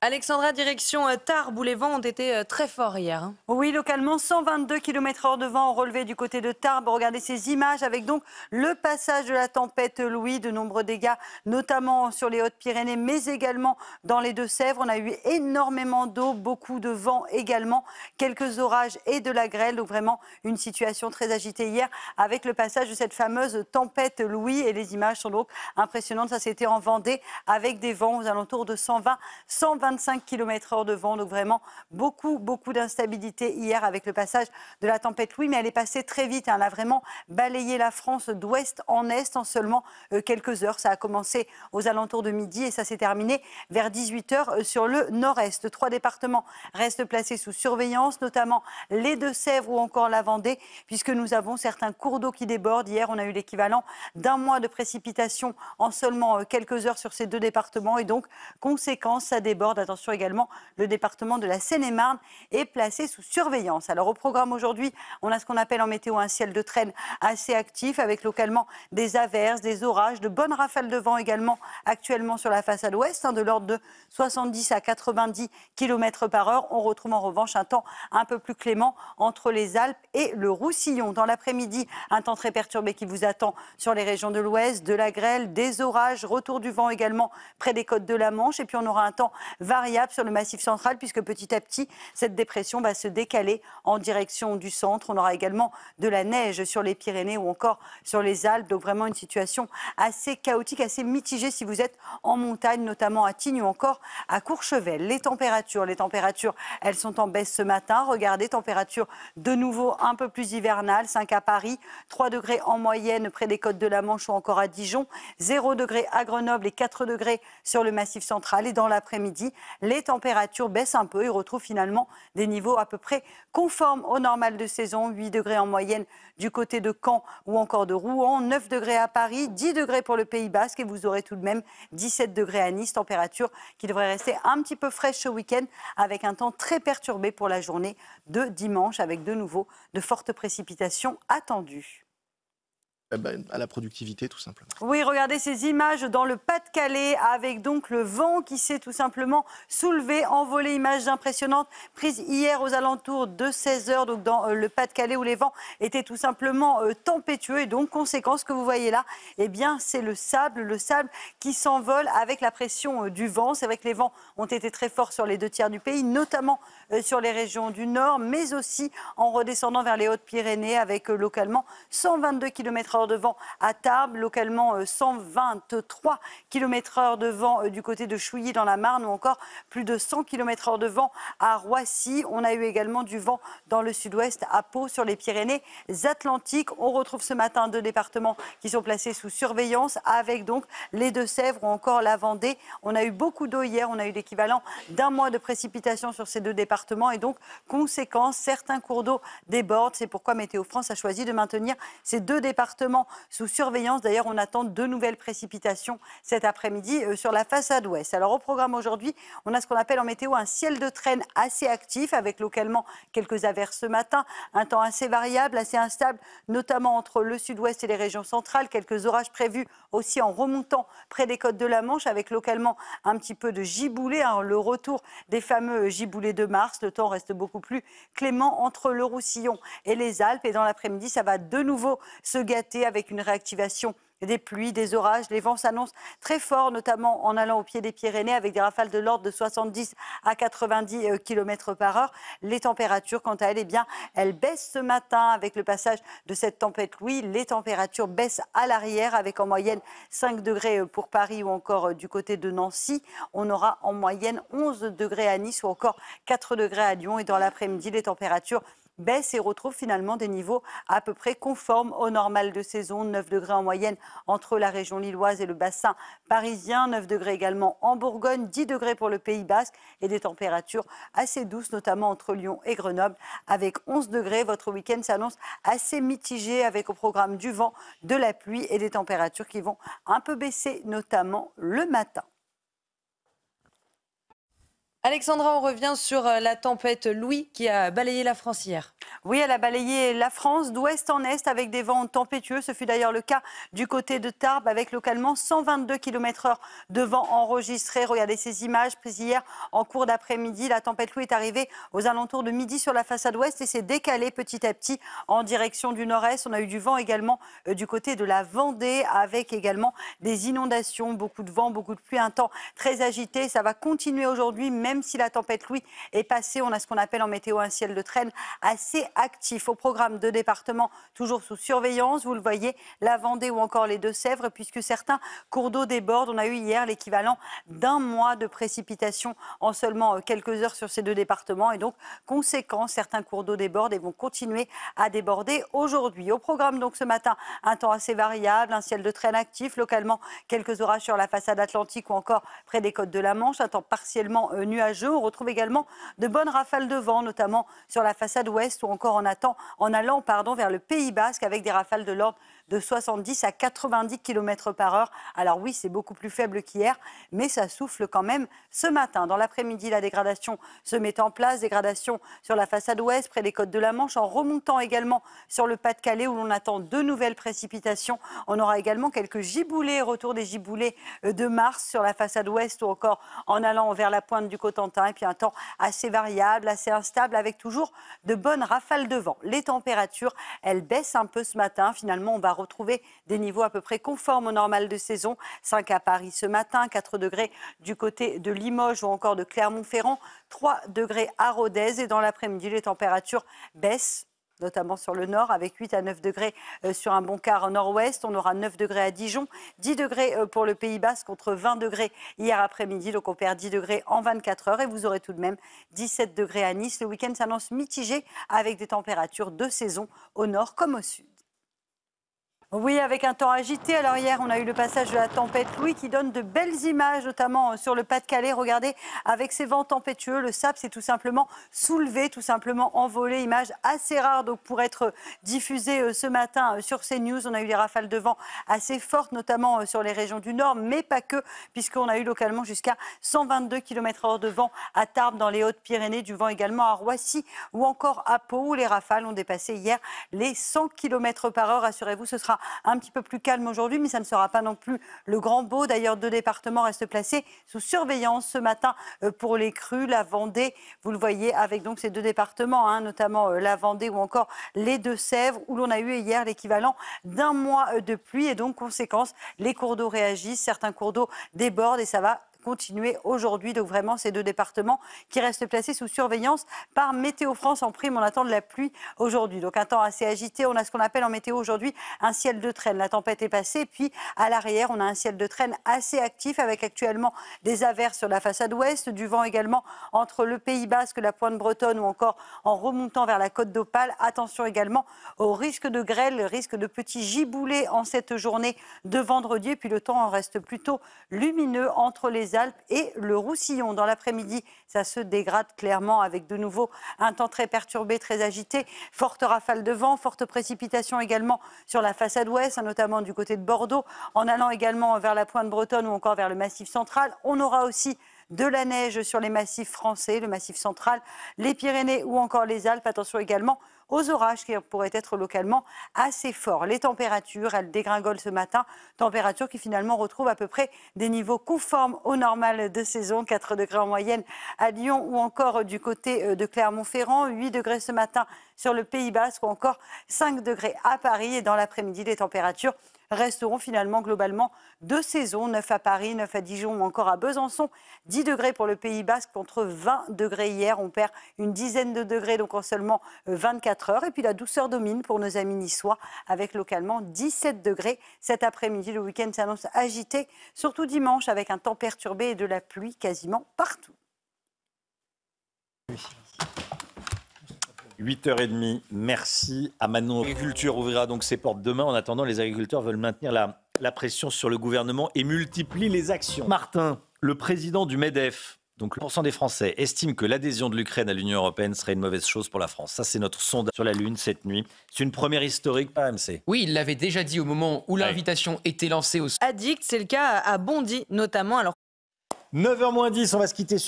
Alexandra, direction Tarbes, où les vents ont été très forts hier. Oui, localement, 122 km/h de vent relevé du côté de Tarbes. Regardez ces images avec donc le passage de la tempête Louis. De nombreux dégâts, notamment sur les Hautes-Pyrénées, mais également dans les Deux-Sèvres. On a eu énormément d'eau, beaucoup de vent également, quelques orages et de la grêle. Donc vraiment une situation très agitée hier avec le passage de cette fameuse tempête Louis. Et les images sont donc impressionnantes. Ça, c'était en Vendée avec des vents aux alentours de 120-125 km/h de vent. Donc vraiment beaucoup d'instabilité hier avec le passage de la tempête Louis. Mais elle est passée très vite. Elle a vraiment balayé la France d'ouest en est en seulement quelques heures. Ça a commencé aux alentours de midi et ça s'est terminé vers 18h sur le nord-est. 3 départements restent placés sous surveillance, notamment les Deux-Sèvres ou encore la Vendée, puisque nous avons certains cours d'eau qui débordent. Hier, on a eu l'équivalent d'un mois de précipitations en seulement quelques heures sur ces 2 départements. Et donc, conséquence, ça déborde. Attention également, le département de la Seine-et-Marne est placé sous surveillance. Alors au programme aujourd'hui, on a ce qu'on appelle en météo un ciel de traîne assez actif avec localement des averses, des orages, de bonnes rafales de vent également actuellement sur la façade ouest, de l'ordre de 70 à 90 km/h. On retrouve en revanche un temps un peu plus clément entre les Alpes et le Roussillon. Dans l'après-midi, un temps très perturbé qui vous attend sur les régions de l'ouest, de la grêle, des orages, retour du vent également près des côtes de la Manche. Et puis on aura un temps variable sur le Massif central puisque petit à petit, cette dépression va se décaler en direction du centre. On aura également de la neige sur les Pyrénées ou encore sur les Alpes. Donc vraiment une situation assez chaotique, assez mitigée si vous êtes en montagne, notamment à Tignes ou encore à Courchevel. Les températures, elles sont en baisse ce matin. Regardez, température de nouveau un peu plus hivernale. 5 à Paris, 3 degrés en moyenne près des côtes de la Manche ou encore à Dijon, 0 degrés à Grenoble et 4 degrés sur le Massif central. Et dans l'après-midi, les températures baissent un peu et retrouvent finalement des niveaux à peu près conformes au normal de saison. 8 degrés en moyenne du côté de Caen ou encore de Rouen, 9 degrés à Paris, 10 degrés pour le Pays Basque et vous aurez tout de même 17 degrés à Nice. Température qui devrait rester un petit peu fraîche ce week-end avec un temps très perturbé pour la journée de dimanche avec de nouveau de fortes précipitations attendues. À la productivité, tout simplement. Oui, regardez ces images dans le Pas-de-Calais avec donc le vent qui s'est tout simplement soulevé, envolé. Images impressionnantes prises hier aux alentours de 16h, donc dans le Pas-de-Calais où les vents étaient tout simplement tempétueux. Et donc, conséquence que vous voyez là, eh bien, c'est le sable qui s'envole avec la pression du vent. C'est vrai que les vents ont été très forts sur les 2 tiers du pays, notamment sur les régions du nord, mais aussi en redescendant vers les Hautes-Pyrénées avec localement 122 km/h de vent à Tarbes, localement 123 km/h de vent du côté de Chouilly dans la Marne ou encore plus de 100 km/h de vent à Roissy. On a eu également du vent dans le sud-ouest à Pau sur les Pyrénées-Atlantiques. On retrouve ce matin 2 départements qui sont placés sous surveillance avec donc les Deux-Sèvres ou encore la Vendée. On a eu beaucoup d'eau hier, on a eu l'équivalent d'un mois de précipitations sur ces 2 départements et donc conséquence, certains cours d'eau débordent. C'est pourquoi Météo France a choisi de maintenir ces 2 départements sous surveillance. D'ailleurs, on attend de nouvelles précipitations cet après-midi sur la façade ouest. Alors au programme aujourd'hui, on a ce qu'on appelle en météo un ciel de traîne assez actif avec localement quelques averses ce matin, un temps assez variable, assez instable, notamment entre le sud-ouest et les régions centrales. Quelques orages prévus aussi en remontant près des côtes de la Manche avec localement un petit peu de giboulée, le retour des fameux giboulées de mars. Le temps reste beaucoup plus clément entre le Roussillon et les Alpes. Et dans l'après-midi, ça va de nouveau se gâter avec une réactivation des pluies, des orages. Les vents s'annoncent très forts, notamment en allant au pied des Pyrénées, avec des rafales de l'ordre de 70 à 90 km/h. Les températures, quant à elles, eh bien, elles baissent ce matin avec le passage de cette tempête Louis. Les températures baissent à l'arrière, avec en moyenne 5 degrés pour Paris ou encore du côté de Nancy. On aura en moyenne 11 degrés à Nice ou encore 4 degrés à Lyon. Et dans l'après-midi, les températures baisse et retrouve finalement des niveaux à peu près conformes au normal de saison. 9 degrés en moyenne entre la région lilloise et le bassin parisien. 9 degrés également en Bourgogne. 10 degrés pour le Pays Basque et des températures assez douces, notamment entre Lyon et Grenoble avec 11 degrés. Votre week-end s'annonce assez mitigé avec au programme du vent, de la pluie et des températures qui vont un peu baisser, notamment le matin. Alexandra, on revient sur la tempête Louis qui a balayé la France hier. Oui, elle a balayé la France d'ouest en est avec des vents tempétueux. Ce fut d'ailleurs le cas du côté de Tarbes avec localement 122 km/h de vent enregistré. Regardez ces images prises hier en cours d'après-midi. La tempête Louis est arrivée aux alentours de midi sur la façade ouest et s'est décalée petit à petit en direction du nord-est. On a eu du vent également du côté de la Vendée avec également des inondations, beaucoup de vent, beaucoup de pluie, un temps très agité. Ça va continuer aujourd'hui, même si la tempête Louis est passée. On a ce qu'on appelle en météo un ciel de traîne assez actif. Au programme de départements toujours sous surveillance, vous le voyez, la Vendée ou encore les Deux-Sèvres, puisque certains cours d'eau débordent. On a eu hier l'équivalent d'un mois de précipitations en seulement quelques heures sur ces deux départements. Et donc, conséquent, certains cours d'eau débordent et vont continuer à déborder aujourd'hui. Au programme donc ce matin, un temps assez variable, un ciel de traîne actif, localement quelques orages sur la façade atlantique ou encore près des côtes de la Manche, un temps partiellement nuageux. On retrouve également de bonnes rafales de vent, notamment sur la façade ouest ou encore en allant vers le Pays Basque avec des rafales de l'ordre de 70 à 90 km/h. Alors oui, c'est beaucoup plus faible qu'hier, mais ça souffle quand même ce matin. Dans l'après-midi, la dégradation se met en place. Dégradation sur la façade ouest, près des côtes de la Manche, en remontant également sur le Pas-de-Calais où l'on attend de nouvelles précipitations. On aura également quelques giboulées, retour des giboulées de mars sur la façade ouest ou encore en allant vers la pointe du Cotentin. Et puis un temps assez variable, assez instable, avec toujours de bonnes rafales de vent. Les températures, elles baissent un peu ce matin. Finalement, on va retrouver des niveaux à peu près conformes au normal de saison. 5 à Paris ce matin, 4 degrés du côté de Limoges ou encore de Clermont-Ferrand, 3 degrés à Rodez. Et dans l'après-midi, les températures baissent, notamment sur le nord, avec 8 à 9 degrés sur un bon quart nord-ouest. On aura 9 degrés à Dijon, 10 degrés pour le Pays Basque contre 20 degrés hier après-midi. Donc on perd 10 degrés en 24 heures et vous aurez tout de même 17 degrés à Nice. Le week-end s'annonce mitigé avec des températures de saison au nord comme au sud. Oui, avec un temps agité. Alors hier, on a eu le passage de la tempête Louis qui donne de belles images, notamment sur le Pas-de-Calais. Regardez, avec ces vents tempétueux, le sable s'est tout simplement soulevé, tout simplement envolé. Image assez rare donc pour être diffusée ce matin sur CNews. On a eu des rafales de vent assez fortes, notamment sur les régions du nord, mais pas que, puisqu'on a eu localement jusqu'à 122 km/h de vent à Tarbes dans les Hautes-Pyrénées, du vent également à Roissy ou encore à Pau, où les rafales ont dépassé hier les 100 km/h. Rassurez-vous, ce sera un petit peu plus calme aujourd'hui, mais ça ne sera pas non plus le grand beau. D'ailleurs, 2 départements restent placés sous surveillance ce matin pour les crues. La Vendée, vous le voyez, avec donc ces 2 départements, notamment la Vendée ou encore les Deux-Sèvres, où l'on a eu hier l'équivalent d'un mois de pluie. Et donc, conséquence, les cours d'eau réagissent, certains cours d'eau débordent et ça va continuer aujourd'hui. Donc vraiment, ces 2 départements qui restent placés sous surveillance par Météo France. En prime, on attend de la pluie aujourd'hui. Donc un temps assez agité. On a ce qu'on appelle en météo aujourd'hui un ciel de traîne. La tempête est passée. Puis à l'arrière, on a un ciel de traîne assez actif avec actuellement des averses sur la façade ouest, du vent également entre le Pays Basque, la pointe bretonne ou encore en remontant vers la côte d'Opale. Attention également au risque de grêle, risque de petits giboulées en cette journée de vendredi. Et puis le temps en reste plutôt lumineux entre les Alpes et le Roussillon. Dans l'après-midi, ça se dégrade clairement avec de nouveau un temps très perturbé, très agité. Forte rafale de vent, forte précipitation également sur la façade ouest, notamment du côté de Bordeaux, en allant également vers la pointe bretonne ou encore vers le Massif central. On aura aussi de la neige sur les massifs français, le Massif central, les Pyrénées ou encore les Alpes. Attention également aux orages qui pourraient être localement assez forts. Les températures, elles dégringolent ce matin. Températures qui finalement retrouvent à peu près des niveaux conformes au normal de saison. 4 degrés en moyenne à Lyon ou encore du côté de Clermont-Ferrand. 8 degrés ce matin sur le Pays Basque ou encore 5 degrés à Paris. Et dans l'après-midi, les températures resteront finalement globalement de saison. 9 à Paris, 9 à Dijon ou encore à Besançon. 10 degrés pour le Pays Basque contre 20 degrés hier. On perd une dizaine de degrés donc en seulement 24 heures. Et puis la douceur domine pour nos amis niçois avec localement 17 degrés. Cet après-midi, le week-end s'annonce agité, surtout dimanche avec un temps perturbé et de la pluie quasiment partout. 8h30, merci à Manon. L'agriculture ouvrira donc ses portes demain. En attendant, les agriculteurs veulent maintenir la pression sur le gouvernement et multiplient les actions. Martin, le président du MEDEF, donc le % des Français, estime que l'adhésion de l'Ukraine à l'Union européenne serait une mauvaise chose pour la France. Ça, c'est notre sondage sur la Lune cette nuit. C'est une première historique par AMC. Oui, il l'avait déjà dit au moment où l'invitation était lancée au... Addict, c'est le cas à Bondy notamment. Alors 9h moins 10, on va se quitter sur